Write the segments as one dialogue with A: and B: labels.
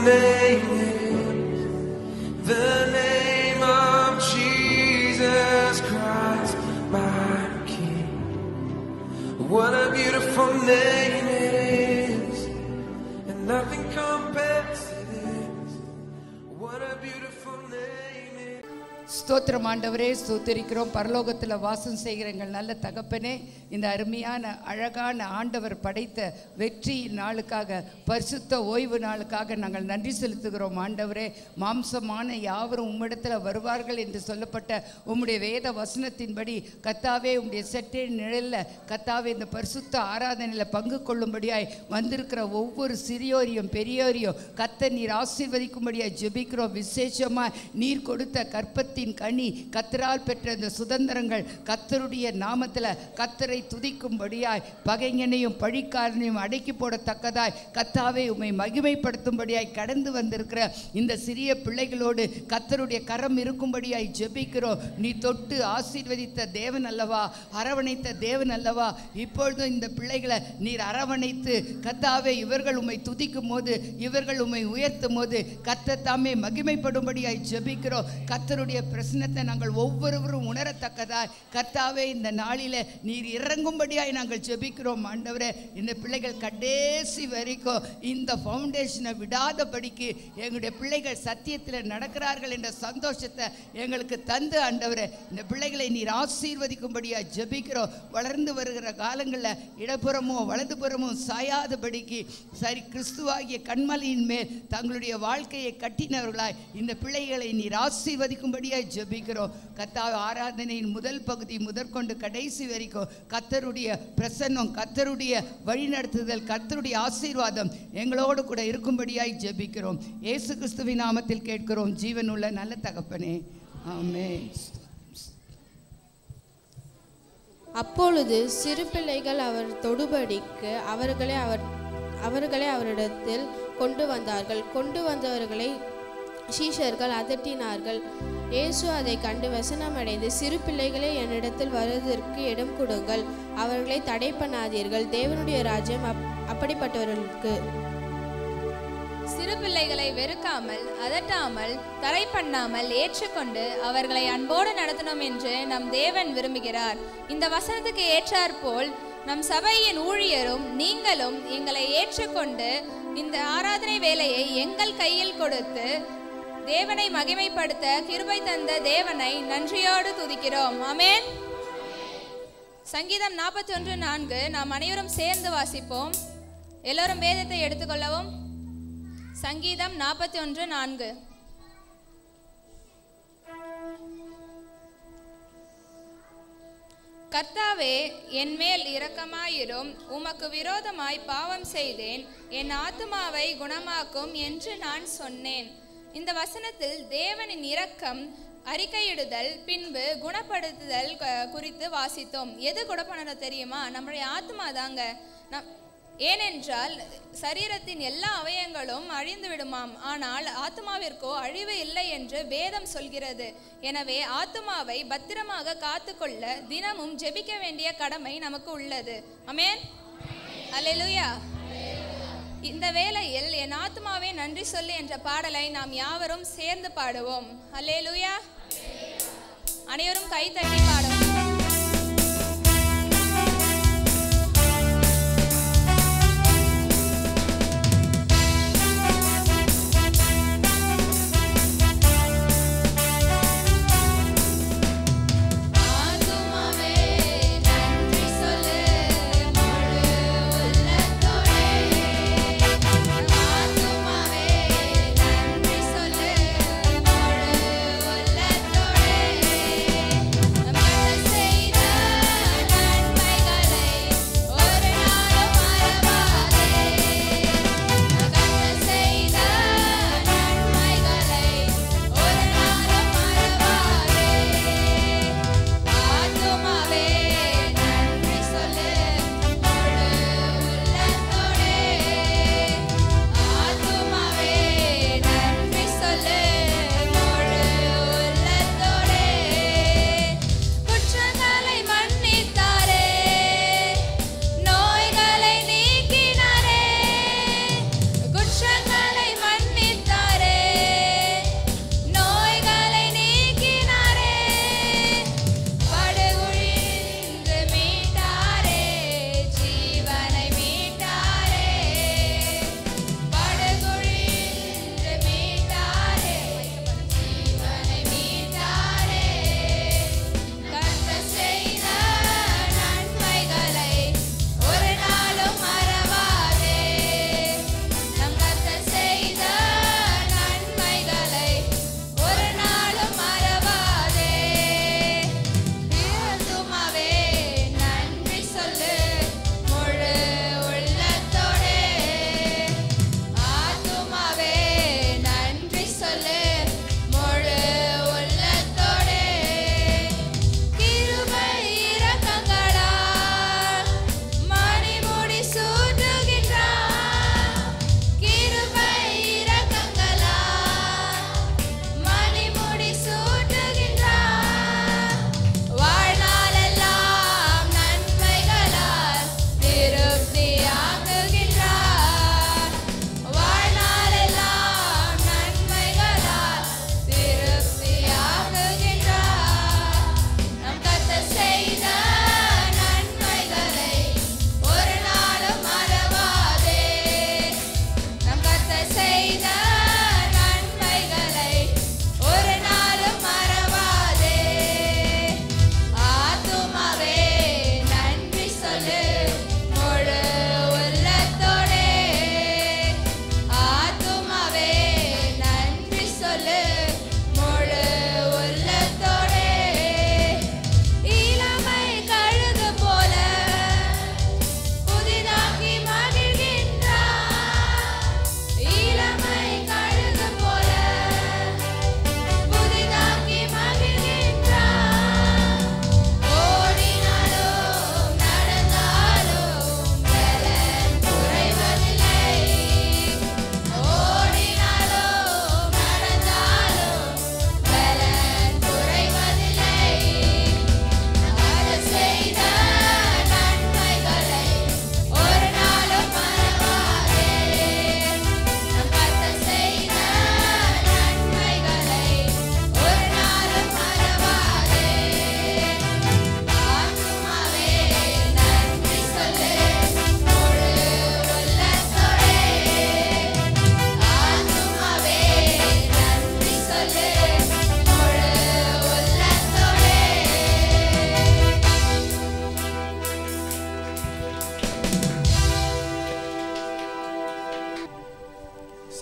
A: name is, the name of Jesus Christ, my King. What a beautiful name it is, and nothing compares to this. What a beautiful name it is.
B: ஸ்தோத்திரம் ஆண்டவரே, ஸ்தோத்திரிக்கிறோம். பரலோகத்தில் வாசம் செய்கிற எங்கள் நல்ல தகப்பனே, இந்த அருமையான அழகான ஆண்டவர் படைத்த வெற்றி நாளுக்காக, பரிசுத்த ஓய்வு நாளுக்காக நாங்கள் நன்றி செலுத்துகிறோம். ஆண்டவரே, மாம்சமான யாவரும் உம்மிடத்தில் வருவார்கள் என்று சொல்லப்பட்ட உம்முடைய வேத வசனத்தின்படி கர்த்தாவே, உம்முடைய செட்டை நிழலில் கர்த்தாவே இந்த பரிசுத்த ஆராதனையில் பங்கு கொள்ளும்படியாய் வந்திருக்கிற ஒவ்வொரு சிறியோரையும் பெரியோரையும் கர்த்தர் நீர் ஆசீர்வதிக்கும்படியாய் ஜெபிக்கிறோம். விசேஷமாக நீர் கொடுத்த கற்பத்தின் கனி, கர்த்தரால் பெற்ற இந்த சுதந்திரங்கள் கர்த்தருடைய நாமத்தில் கர்த்தரை துதிக்கும்படியாய், பகைஞனையும் பழிக்காரனையும் அடக்கி போடத்தக்கதாய் கர்த்தாவே உம்மை மகிமைப்படுத்தும்படியாய் கடந்து வந்திருக்கிற இந்த சிறிய பிள்ளைகளோடு கர்த்தருடைய கரம் இருக்கும்படியாய் ஜெபிக்கிறோம். நீ தொட்டு ஆசீர்வதித்த தேவன் அல்லவா, அரவணைத்த தேவன் அல்லவா. இப்பொழுதும் இந்த பிள்ளைகளை நீர் அரவணைத்து கர்த்தாவே, இவர்கள் உம்மை துதிக்கும் போது, இவர்கள் உம்மை உயர்த்தும் போது கர்த்தர் தாமே மகிமைப்படும்படியாய் ஜெபிக்கிறோம். கர்த்தருடைய பிரசன்னத்தை நாங்கள் ஒவ்வொருவரும் உணரத்தக்கதாய் கர்த்தாவே இந்த நாளில் நீர் இறங்கும்படியாய் நாங்கள் ஜெபிக்கிறோம். ஆண்டவரே, இந்த பிள்ளைகள் கடைசி வரைக்கும் இந்த ஃபவுண்டேஷனை விடாதபடிக்கு எங்களுடைய பிள்ளைகள் சத்தியத்தில் நடக்கிறார்கள் என்ற சந்தோஷத்தை எங்களுக்கு தந்து ஆண்டவரே, இந்த பிள்ளைகளை நீர் ஆசீர்வதிக்கும்படியாய் ஜெபிக்கிறோம். வளர்ந்து வருகிற காலங்களில் இடப்புறமோ வலதுபுறமோ சாயாதபடிக்கு சரி கிறிஸ்துவாகிய கண்மலையின் மேல் தங்களுடைய வாழ்க்கையை கட்டினவர்களாய் இந்த பிள்ளைகளை நீர் ஆசீர்வதிக்கும்படியாய் ஜெபிக்கிறோம். கர்த்தாவே, ஆராதனையின் முதல் பகுதி முதற்கொண்டு கடைசி வரைக்கும் கர்த்தருடைய பிரசன்னம், கர்த்தருடைய வழிநடத்துதல், கர்த்தருடைய ஆசீர்வாதம் எங்களோடு கூட இருக்கும்படியாய் ஜெபிக்கிறோம். இயேசு கிறிஸ்துவின் நாமத்தில் கேட்கிறோம் ஜீவனுள்ள நல்ல தகப்பனே, ஆமென்.
C: அப்பொழுது சிறு பிள்ளைகள் அவர் தொடுபடிக்கு அவர்களை அவரிடத்தில் கொண்டு வந்தார்கள். கொண்டு வந்தவர்களை சீஷர்கள் அதட்டினார்கள். இயேசு அதை கண்டு வசனமடைந்து, சிறு பிள்ளைகளே, என்னிடத்தில் வருவதற்கு இடம் கொடுங்கள், அவர்களை தடை பண்ணாதீர்கள், தேவனுடைய ராஜ்யம் அப்படிப்பட்டவர்களுக்கு.
D: சிறு பிள்ளைகளை வெறுக்காமல், அதட்டாமல், தடை பண்ணாமல் ஏற்றுக்கொண்டு அவர்களை அன்போடு நடத்தணும் என்று நம் தேவன் விரும்புகிறார். இந்த வசனத்துக்கு ஏற்றாற்போல் நம் சபையின் ஊழியரும் நீங்களும் எங்களை ஏற்றுக்கொண்டு இந்த ஆராதனை வேலையை எங்கள் கையில் கொடுத்து தேவனை மகிமைப்படுத்த கிருபை தந்த தேவனை நன்றியோடு துதிக்கிறோம். ஆமென். சங்கீதம் 41:4 நாம் அனைவரும் சேர்ந்து வாசிப்போம். எல்லோரும் வேதத்தை எடுத்துக்கொள்ளவும். சங்கீதம் 41:4. கர்த்தாவே, என் மேல் இரக்கமாயிரும், உமக்கு விரோதமாய் பாவம் செய்தேன், என் ஆத்துமாவை குணமாக்கும் என்று நான் சொன்னேன். இந்த வசனத்தில் தேவனின் இரக்கம், அறிக்கையிடுதல், பின்பு குணப்படுத்துதல் குறித்து வாசித்தோம். எது குணப்படுத்த தெரியுமா? நம்முடைய ஆத்மா தாங்க. ஏனென்றால் சரீரத்தின் எல்லா அவயங்களும் அழிந்து விடுமாம், ஆனால் ஆத்மாவிற்கோ அழிவு இல்லை என்று வேதம் சொல்கிறது. எனவே ஆத்மாவை பத்திரமாக காத்துக்கொள்ள தினமும் ஜெபிக்க வேண்டிய கடமை நமக்கு உள்ளது. ஆமென். அல்லேலூயா. இந்த வேளையில் என் ஆத்மாவே நன்றி சொல்லு என்ற பாடலை நாம் யாவரும் சேர்ந்து பாடுவோம். அல்லேலூயா. அனைவரும் கை தட்டி பாடுவோம்.
E: Let's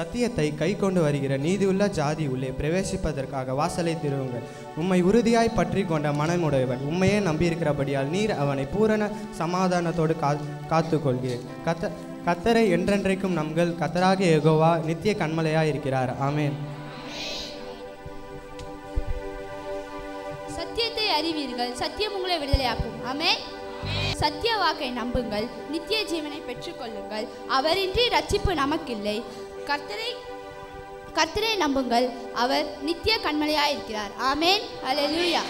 E: சத்தியத்தை கை கொண்டு வருகிற நீதியுள்ள ஜாதி உள்ளே பிரவேசிப்பதற்காக வாசலை திறவுங்கள். உம்மை உறுதியாய் பற்றி கொண்ட மனமுடையவன் உண்மையே நம்பியிருக்கிறபடியால் நீர் அவனை பூரண சமாதானத்தோடு காத்து கொள்கிறேன். கத்தரை என்றென்றைக்கும் நம்கள் கத்தராகிய யெகோவா நித்திய கன்மலையாய் இருக்கிறார். ஆமென்.
F: சத்தியத்தை அறிவீர்கள், சத்தியம் உங்களை விடுதலையாக்கும். ஆமென். சத்திய வாக்கை நம்புங்கள், நித்திய ஜீவனை பெற்றுக்கொள்ளுங்கள். அவரின்றி ரட்சிப்பு நமக்கில்லை. கர்த்தரை நம்புங்கள், அவர் நித்திய கன்மலையாய் இருக்கிறார். ஆமென். அல்லேலூயா.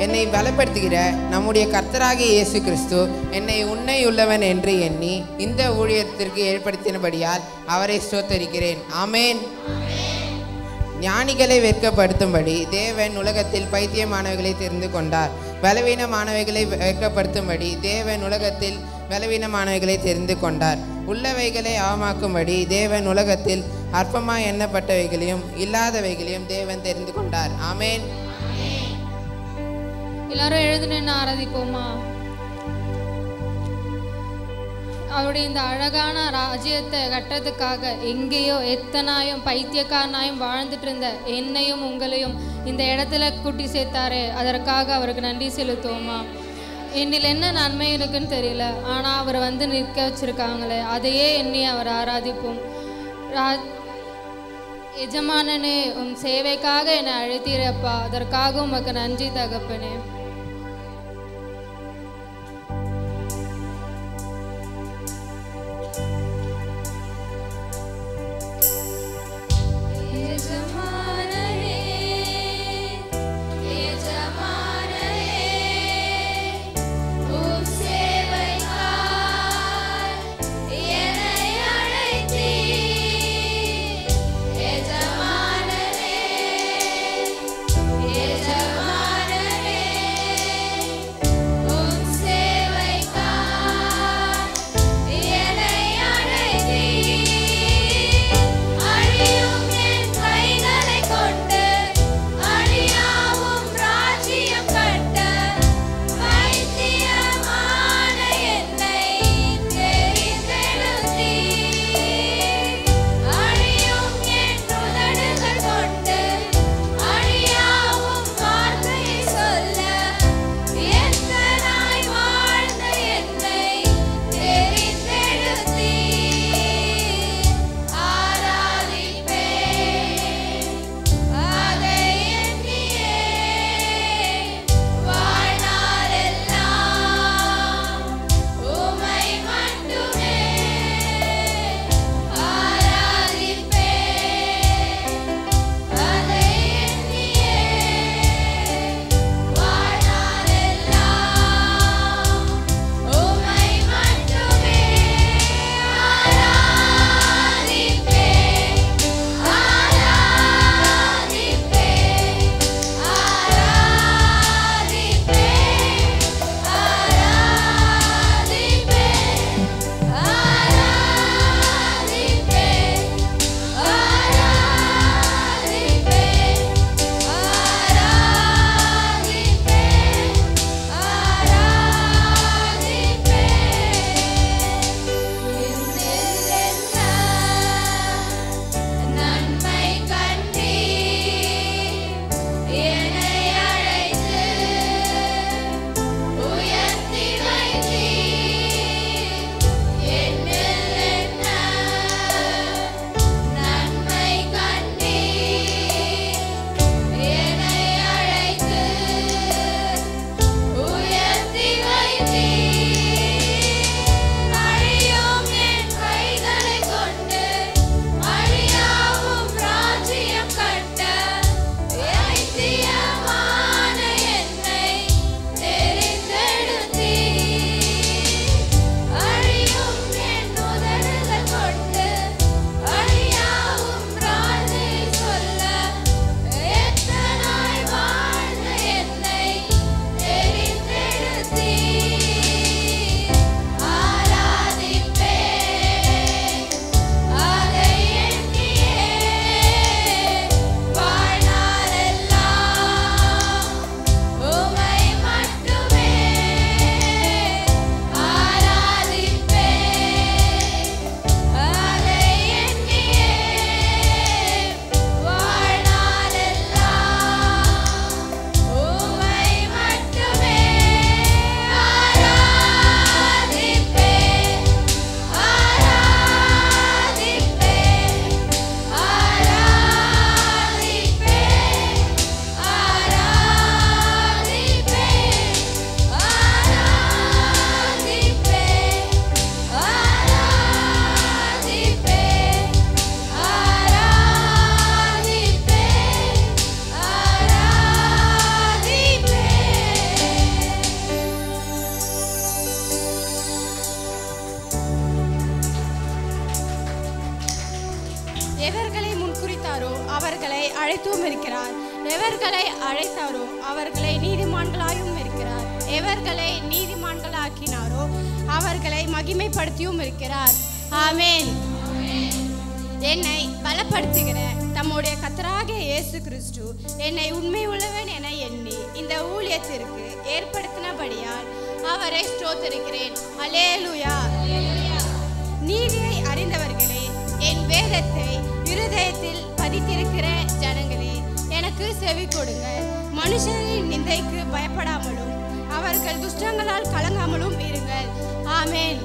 G: என்னை பலப்படுத்துகிற நம்முடைய கர்த்தராகிய இயேசு கிறிஸ்து என்னை உண்மை உள்ளவன் என்று எண்ணி இந்த ஊழியத்திற்கு ஏற்படுத்தினபடியால் அவரை ஸ்தோத்தரிக்கிறேன். ஆமென். ஞானிகளை வெட்கப்படுத்தும்படி தேவன் உலகத்தில் பைத்தியமானவைகளை தெரிந்து கொண்டார். பலவீனமானவைகளை வெட்கப்படுத்தும்படி தேவன் உலகத்தில் பலவீனமானவைகளை தெரிந்து கொண்டார். உள்ளவைகளை அவமாக்கும்படி தேவன் உலகத்தில் அற்பமாய் எண்ணப்பட்டவைகளையும் இல்லாதவைகளையும் தேவன் தெரிந்து கொண்டார். ஆமென்.
H: எல்லாரும் எழுந்து நின்று ஆராதிப்போமா? அவருடைய இந்த அழகான ராஜ்யத்தை கட்டுறதுக்காக எங்கேயோ எத்தனாயும் பைத்தியக்காரனாயும் வாழ்ந்துட்டு இருந்த என்னையும் உங்களையும் இந்த இடத்துல கூட்டி சேர்த்தாரு. அதற்காக அவருக்கு நன்றி செலுத்துவோமா? என்னில் என்ன நன்மை இருக்குன்னு தெரியல, ஆனால் அவர் வந்து நிற்க வச்சிருக்காங்களே, அதையே எண்ணி அவர் ஆராதிப்போம். எஜமானனே, உன் சேவைக்காக என்னை அழைத்தீரப்பா, அதற்காக உமக்கு நன்றி தகப்பனே.
D: எஜமானனே
C: எவர்களை அழைத்தாரோ அவர்களை நீதிமான்களாயும் இருக்கிறார். எவர்களை நீதிமான்களாக்கினாரோ அவர்களை மகிமைப்படுத்தியும் இருக்கிறார். ஆமென். என்னை பலப்படுத்துகிற தம்முடைய கர்த்தராகிய இயேசு கிறிஸ்து என்னை உண்மை உள்ளவன் என எண்ணி இந்த ஊழியத்திற்கு ஏற்படுத்தினபடியால் அவரை ஸ்தோத்திரிக்கிறேன். அல்லேலூயா. நீதியை அறிந்தவர்களே, என் வேதத்தை இருதயத்தில் பதித்திருக்கிற ஜனங்களே, எனக்கு செவி கொடுங்கள். மனுஷரின் நிந்தைக்கு பயப்படாமலும் அவர்கள் துஷ்டங்களால் கலங்காமலும் இருங்கள். ஆமென்.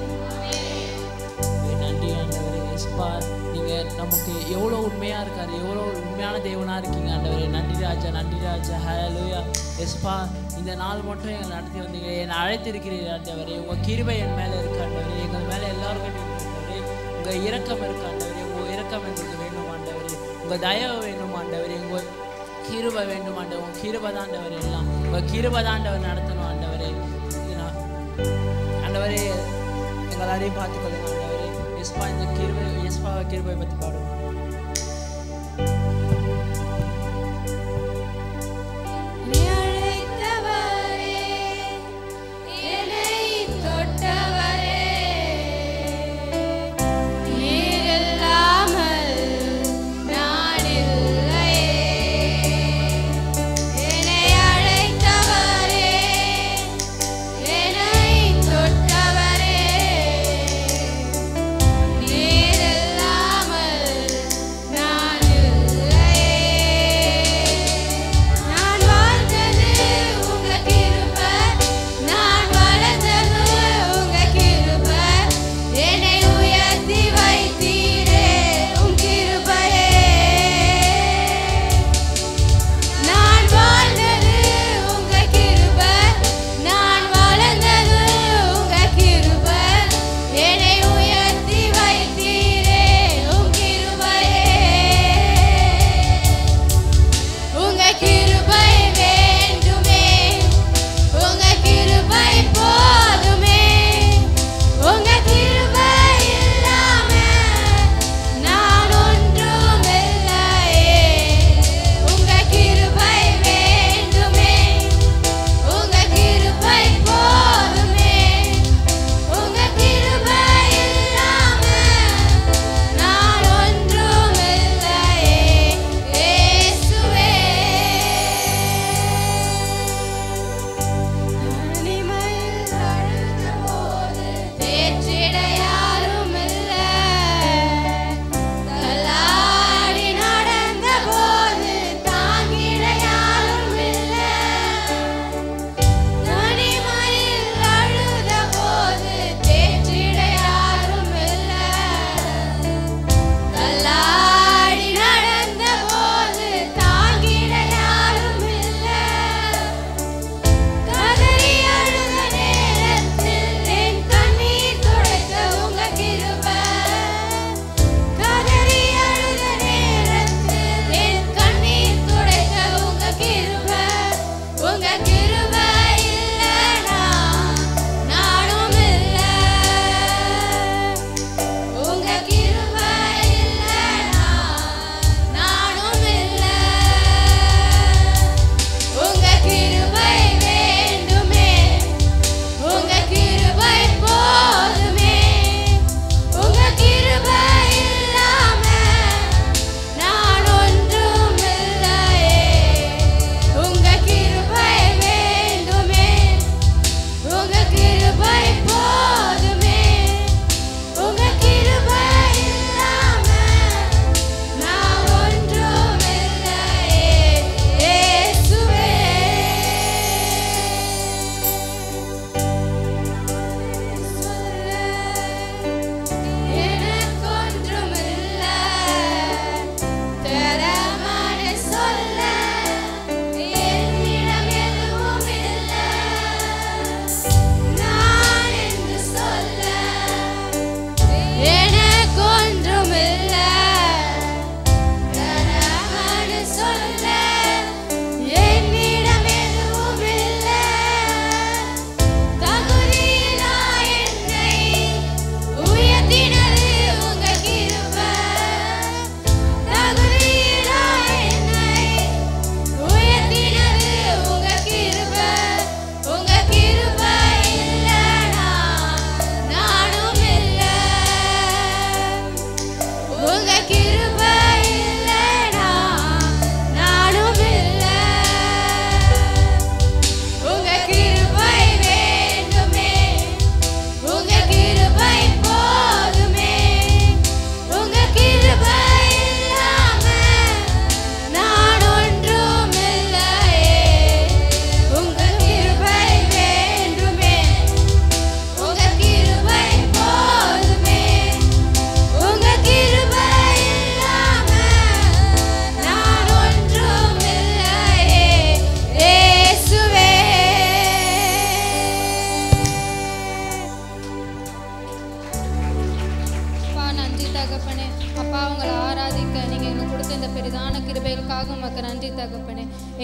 I: நன்றி ஆண்டவரே. எஸ்பா, நீங்கள் நமக்கு எவ்வளோ உண்மையாக இருக்காரு, எவ்வளோ உண்மையான தேவனாக இருக்கீங்க ஆண்டவரே. நன்றி ராஜா, நன்றி ராஜா. ஹல்லேலூயா. எஸ்பா, இந்த நாள் மட்டும் எங்களை நடத்தி வந்தீங்க, என்னை அழைத்திருக்கிறீர்கள் ஆண்டவரே. உங்கள் கிருபை என் மேலே இருக்கு ஆண்டவரே. எங்கள் மேலே எல்லாருக்கும் ஆண்டவரே உங்கள் இரக்கம் இருக்கு ஆண்டவரே. உங்கள் இரக்கம் எங்களுக்கு வேண்டும் ஆண்டவரே. உங்கள் தயவு வேண்டும் ஆண்டவரே. உங்கள் கிருபை வேண்டும் ஆண்டவர். உங்கள் கிருபை தான் ஆண்டவர் எல்லாம். உங்கள் கிருபை தான் ஆண்டவர் நடத்தணும் ஆண்டவரே. ஆண்டவரே எங்களாரையும் பார்த்துக்கொள்ளுங்க ஆண்டவரே. எஸ்பா, இந்த கிருபை, எஸ்பா கிருபை பற்றி பாடுவோம்.
C: நீர் இல்லாமல்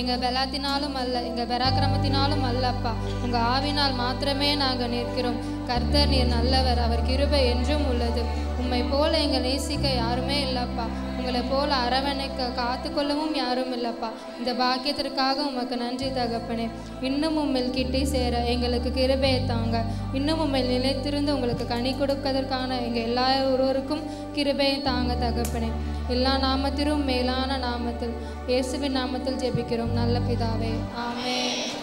H: எங்கள் பலத்தினாலும் அல்ல, எங்கள் பராக்கிரமத்தினாலும் அல்லப்பா, உங்கள் ஆவினால் மாத்திரமே நாங்கள் நிற்கிறோம். கர்த்தர் நீர் நல்லவர், அவர் கிருபை என்றும் உள்ளது. உம்மை போல எங்கள் நேசிக்க யாருமே இல்லைப்பா, உங்களை போல அரவணைக்க காத்துக்கொள்ளவும் யாரும் இல்லைப்பா. இந்த பாக்கியத்திற்காக உமக்கு நன்றி தகப்பனே. இன்னும் உம்மில் கிட்டே சேர எங்களுக்கு கிருபையை தாங்க. இன்னும் உம்மில் நிலைத்திருந்து உங்களுக்கு கனி கொடுப்பதற்கான எங்கள் எல்லா ஒருவருக்கும் கிருபையை தாங்க தகப்பனே. எல்லா நாமத்திலும் மேலான நாமத்தில் இயேசுவின் நாமத்தில் ஜெபிக்கிறோம் நல்ல பிதாவே, ஆமென்.